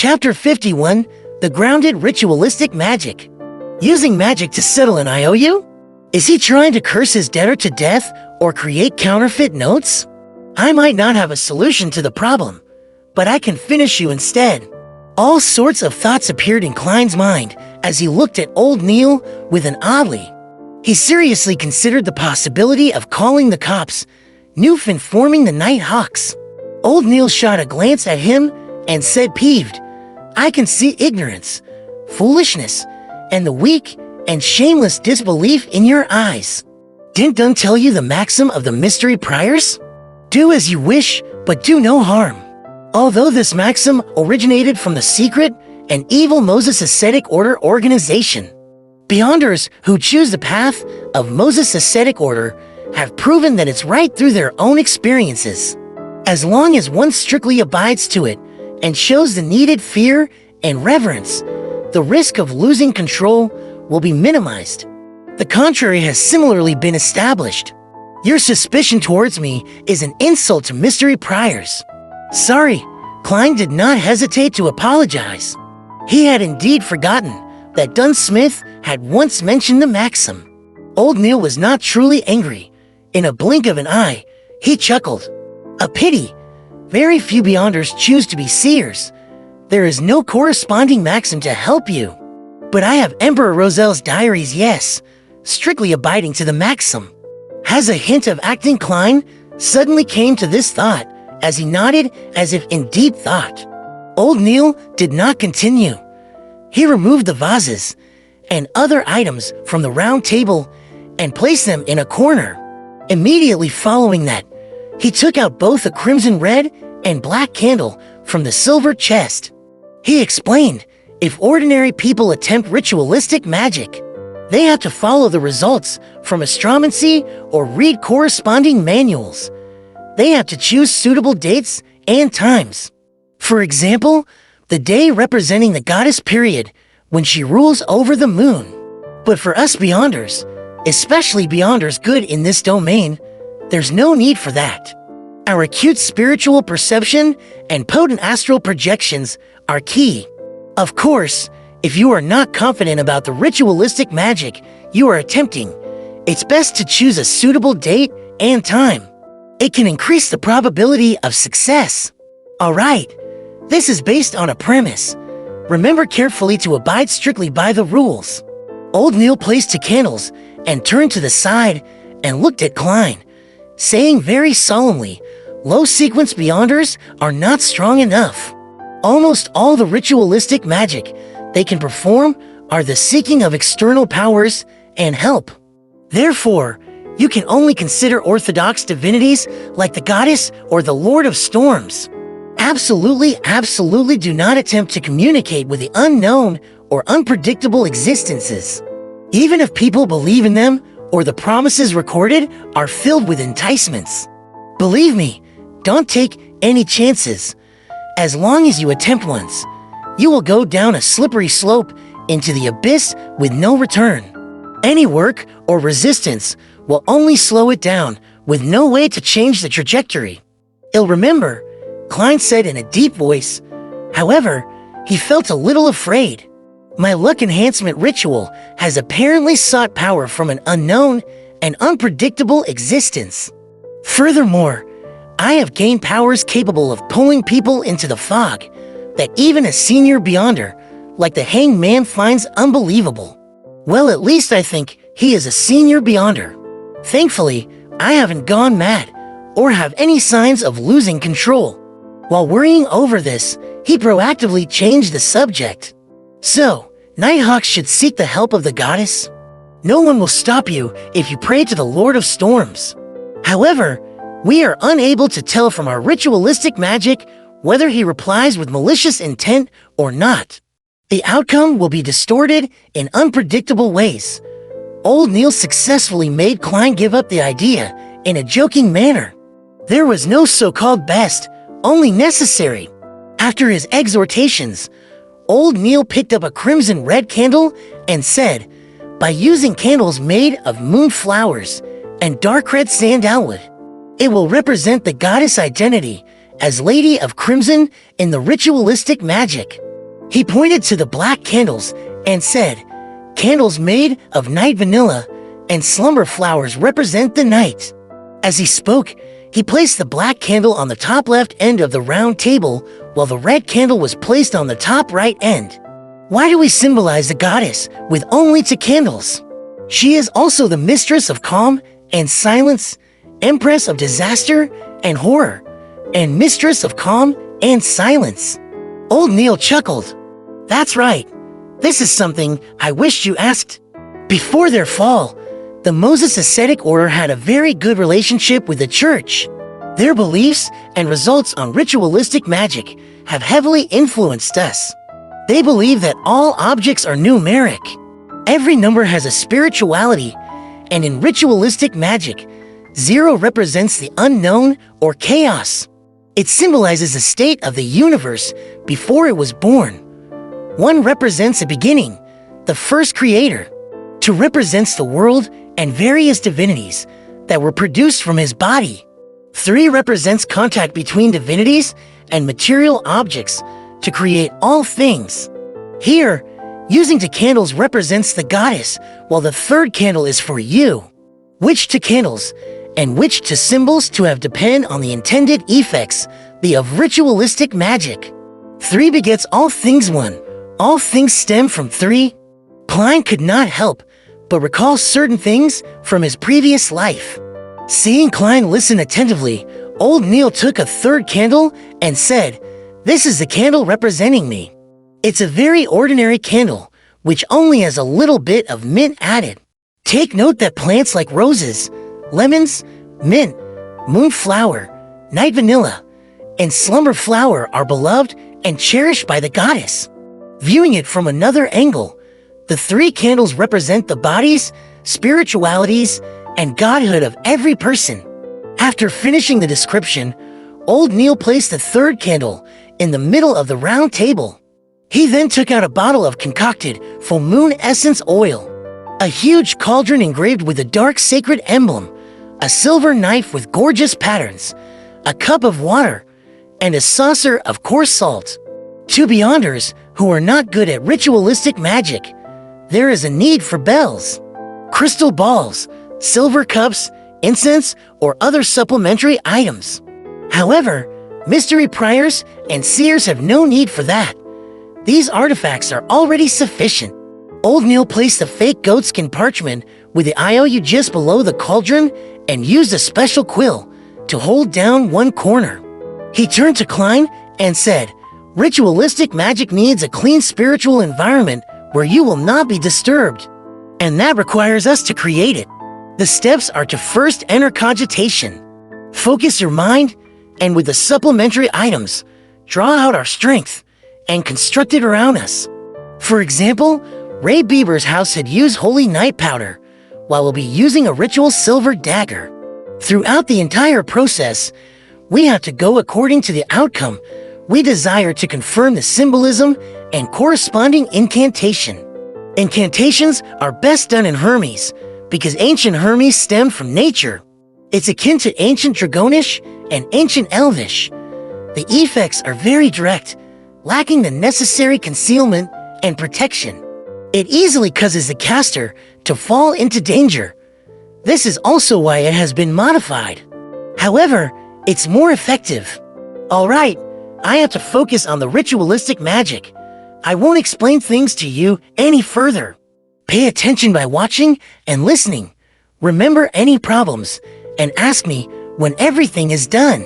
Chapter 51, The Grounded Ritualistic Magic. Using magic to settle an IOU? Is he trying to curse his debtor to death or create counterfeit notes? I might not have a solution to the problem, but I can finish you instead. All sorts of thoughts appeared in Klein's mind as he looked at old Neil with an oddly. He seriously considered the possibility of calling the cops, Noof informing the Night Hawks. Old Neil shot a glance at him and said peeved, "I can see ignorance, foolishness, and the weak and shameless disbelief in your eyes. Didn't Dunn tell you the maxim of the mystery priors? Do as you wish, but do no harm." Although this maxim originated from the secret and evil Moses Ascetic Order organization, Beyonders who choose the path of Moses Ascetic Order have proven that it's right through their own experiences. As long as one strictly abides to it and shows the needed fear and reverence, the risk of losing control will be minimized. The contrary has similarly been established. Your suspicion towards me is an insult to mystery priors. Sorry, Klein did not hesitate to apologize. He had indeed forgotten that Dunn Smith had once mentioned the maxim. Old Neil was not truly angry. In a blink of an eye, he chuckled. A pity. Very few Beyonders choose to be seers. There is no corresponding maxim to help you. But I have Emperor Roselle's diaries, yes, strictly abiding to the maxim. Has a hint of acting Klein suddenly came to this thought as he nodded as if in deep thought. Old Neil did not continue. He removed the vases and other items from the round table and placed them in a corner. Immediately following that, he took out both a crimson red and black candle from the silver chest. He explained, if ordinary people attempt ritualistic magic, they have to follow the results from astromancy or read corresponding manuals. They have to choose suitable dates and times. For example, the day representing the goddess period when she rules over the moon. But for us Beyonders, especially Beyonders good in this domain, there's no need for that. Our acute spiritual perception and potent astral projections are key. Of course, if you are not confident about the ritualistic magic you are attempting, it's best to choose a suitable date and time. It can increase the probability of success. Alright, this is based on a premise. Remember carefully to abide strictly by the rules. Old Neil placed two candles and turned to the side and looked at Klein, saying very solemnly, low sequence Beyonders are not strong enough. Almost all the ritualistic magic they can perform are the seeking of external powers and help. Therefore, you can only consider orthodox divinities like the goddess or the Lord of Storms. Absolutely do not attempt to communicate with the unknown or unpredictable existences. Even if people believe in them or the promises recorded are filled with enticements. Believe me, don't take any chances. As long as you attempt once, you will go down a slippery slope into the abyss with no return. Any work or resistance will only slow it down with no way to change the trajectory. You'll remember, Klein said in a deep voice. However, he felt a little afraid. My luck enhancement ritual has apparently sought power from an unknown and unpredictable existence. Furthermore, I have gained powers capable of pulling people into the fog that even a senior Beyonder like the Hanged Man finds unbelievable. Well, at least I think he is a senior Beyonder. Thankfully, I haven't gone mad or have any signs of losing control. While worrying over this, he proactively changed the subject. So, Nighthawks should seek the help of the goddess. No one will stop you if you pray to the Lord of Storms. However, we are unable to tell from our ritualistic magic whether he replies with malicious intent or not. The outcome will be distorted in unpredictable ways. Old Neil successfully made Klein give up the idea in a joking manner. There was no so-called best, only necessary. After his exhortations, Old Neil picked up a crimson red candle and said, by using candles made of moon flowers and dark red sandalwood, it will represent the goddess identity as Lady of Crimson in the ritualistic magic. He pointed to the black candles and said, "Candles made of night vanilla and slumber flowers represent the night." As he spoke, he placed the black candle on the top left end of the round table, while the red candle was placed on the top right end. Why do we symbolize the goddess with only two candles? She is also the mistress of calm and silence, empress of disaster and horror, and mistress of calm and silence. Old Neil chuckled. That's right. This is something I wished you asked. Before their fall, the Moses ascetic order had a very good relationship with the church. Their beliefs and results on ritualistic magic have heavily influenced us. They believe that all objects are numeric. Every number has a spirituality, and in ritualistic magic, 0 represents the unknown or chaos. It symbolizes the state of the universe before it was born. 1 represents a beginning, the first creator. 2 represents the world and various divinities that were produced from his body. 3 represents contact between divinities and material objects to create all things. Here, using 2 candles represents the goddess, while the 3rd candle is for you. Which 2 candles and which 2 symbols to have depend on the intended effects of ritualistic magic. 3 begets all things 1. All things stem from 3. Klein could not help but recall certain things from his previous life. Seeing Klein listen attentively, old Neil took a 3rd candle and said, "This is the candle representing me. It's a very ordinary candle, which only has a little bit of mint added. Take note that plants like roses, lemons, mint, moonflower, night vanilla, and slumber flower are beloved and cherished by the goddess." Viewing it from another angle, the 3 candles represent the bodies, spiritualities, and godhood of every person. After finishing the description, old Neil placed the 3rd candle in the middle of the round table. He then took out a bottle of concocted full moon essence oil, a huge cauldron engraved with a dark sacred emblem, a silver knife with gorgeous patterns, a cup of water, and a saucer of coarse salt. To beyonders who are not good at ritualistic magic, there is a need for bells, crystal balls, silver cups, incense, or other supplementary items. However, mystery priors and seers have no need for that. These artifacts are already sufficient. Old Neil placed the fake goatskin parchment with the IOU just below the cauldron and used a special quill to hold down one corner. He turned to Klein and said, "Ritualistic magic needs a clean spiritual environment where you will not be disturbed, and that requires us to create it. The steps are to first enter cogitation, focus your mind, and with the supplementary items, draw out our strength and construct it around us." For example, Ray Bieber's house had used holy night powder, while we'll be using a ritual silver dagger. Throughout the entire process, we have to go according to the outcome we desire to confirm the symbolism and corresponding incantation. Incantations are best done in Hermes, because ancient Hermes stemmed from nature. It's akin to ancient Dragonish and ancient Elvish. The effects are very direct, lacking the necessary concealment and protection. It easily causes the caster to fall into danger. This is also why it has been modified. However, it's more effective. Alright, I have to focus on the ritualistic magic. I won't explain things to you any further. Pay attention by watching and listening. Remember any problems and ask me when everything is done.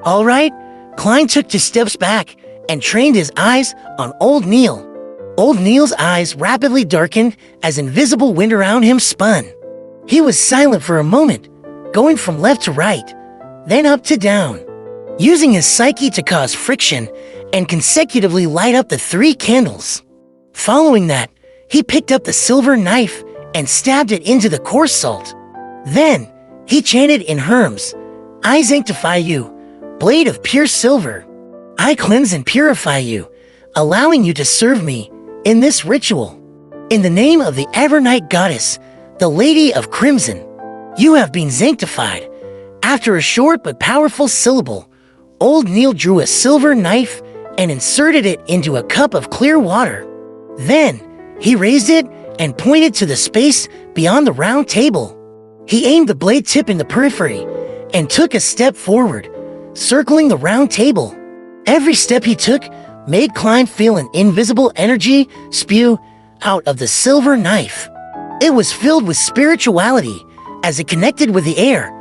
Alright, Klein took 2 steps back and trained his eyes on old Neil. Old Neil's eyes rapidly darkened as invisible wind around him spun. He was silent for a moment, going from left to right, then up to down, using his psyche to cause friction and consecutively light up the 3 candles. Following that, he picked up the silver knife and stabbed it into the coarse salt. Then, he chanted in Hermes, "I sanctify you, blade of pure silver. I cleanse and purify you, allowing you to serve me in this ritual. In the name of the Evernight Goddess, the Lady of Crimson, you have been sanctified." After a short but powerful syllable, old Neil drew a silver knife and inserted it into a cup of clear water. Then, he raised it and pointed to the space beyond the round table. He aimed the blade tip in the periphery and took a step forward, circling the round table. Every step he took made Klein feel an invisible energy spew out of the silver knife. It was filled with spirituality as it connected with the air,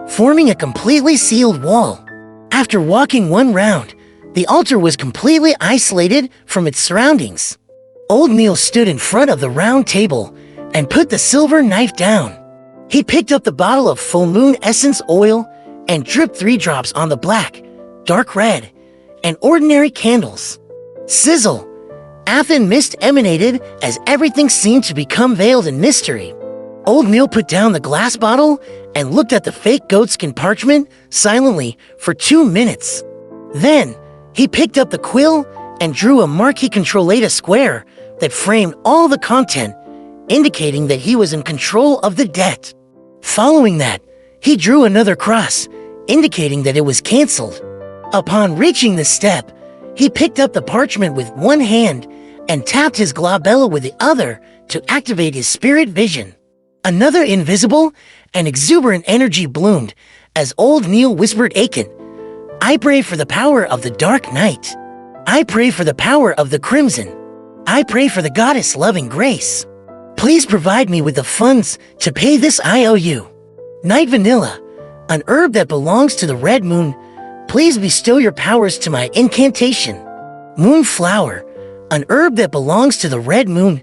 forming a completely sealed wall. After walking one round, the altar was completely isolated from its surroundings. Old Neil stood in front of the round table and put the silver knife down. He picked up the bottle of full moon essence oil and dripped 3 drops on the black, dark red, and ordinary candles. Sizzle! Athen mist emanated as everything seemed to become veiled in mystery. Old Neil put down the glass bottle and looked at the fake goatskin parchment silently for 2 minutes. Then, he picked up the quill and drew a marquee controlata square that framed all the content, indicating that he was in control of the debt. Following that, he drew another cross, indicating that it was cancelled. Upon reaching the step, he picked up the parchment with one hand and tapped his glabella with the other to activate his spirit vision. Another invisible and exuberant energy bloomed as Old Neil whispered Aiken, "I pray for the power of the dark night. I pray for the power of the crimson. I pray for the goddess loving grace. Please provide me with the funds to pay this IOU. Night vanilla, an herb that belongs to the red moon, please bestow your powers to my incantation. Moonflower, an herb that belongs to the red moon,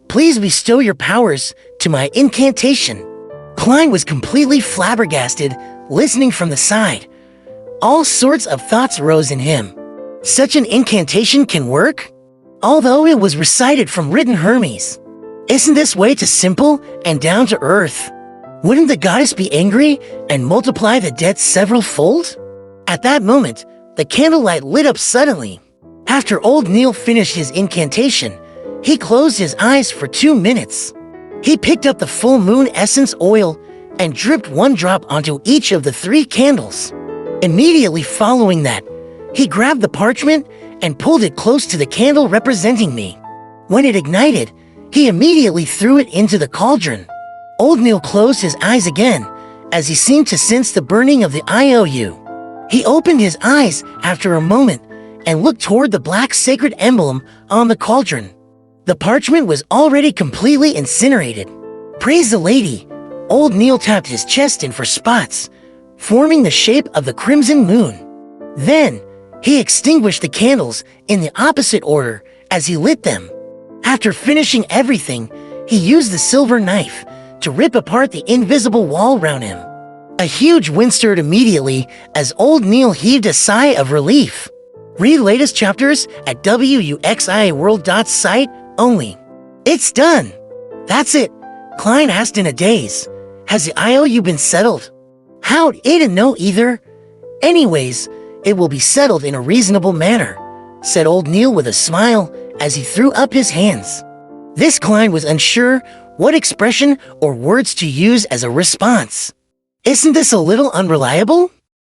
please bestow your powers to my incantation." Klein was completely flabbergasted, listening from the side. All sorts of thoughts rose in him. Such an incantation can work? Although it was recited from written Hermes. Isn't this way too simple and down to earth? Wouldn't the goddess be angry and multiply the debt several-fold? At that moment, the candlelight lit up suddenly. After Old Neil finished his incantation, he closed his eyes for 2 minutes. He picked up the full moon essence oil and dripped 1 drop onto each of the 3 candles. Immediately following that, he grabbed the parchment and pulled it close to the candle representing me. When it ignited, he immediately threw it into the cauldron. Old Neil closed his eyes again as he seemed to sense the burning of the IOU. He opened his eyes after a moment and looked toward the black sacred emblem on the cauldron. The parchment was already completely incinerated. Praise the lady! Old Neil tapped his chest in for spots, forming the shape of the crimson moon. Then, he extinguished the candles in the opposite order as he lit them. After finishing everything, he used the silver knife to rip apart the invisible wall around him. A huge wind stirred immediately as Old Neil heaved a sigh of relief. Read latest chapters at wuxiaworld.site only. It's done! That's it, Klein asked in a daze. Has the IOU been settled? How'd Ada know either? Anyways, it will be settled in a reasonable manner, said Old Neil with a smile as he threw up his hands. This Klein was unsure what expression or words to use as a response. Isn't this a little unreliable?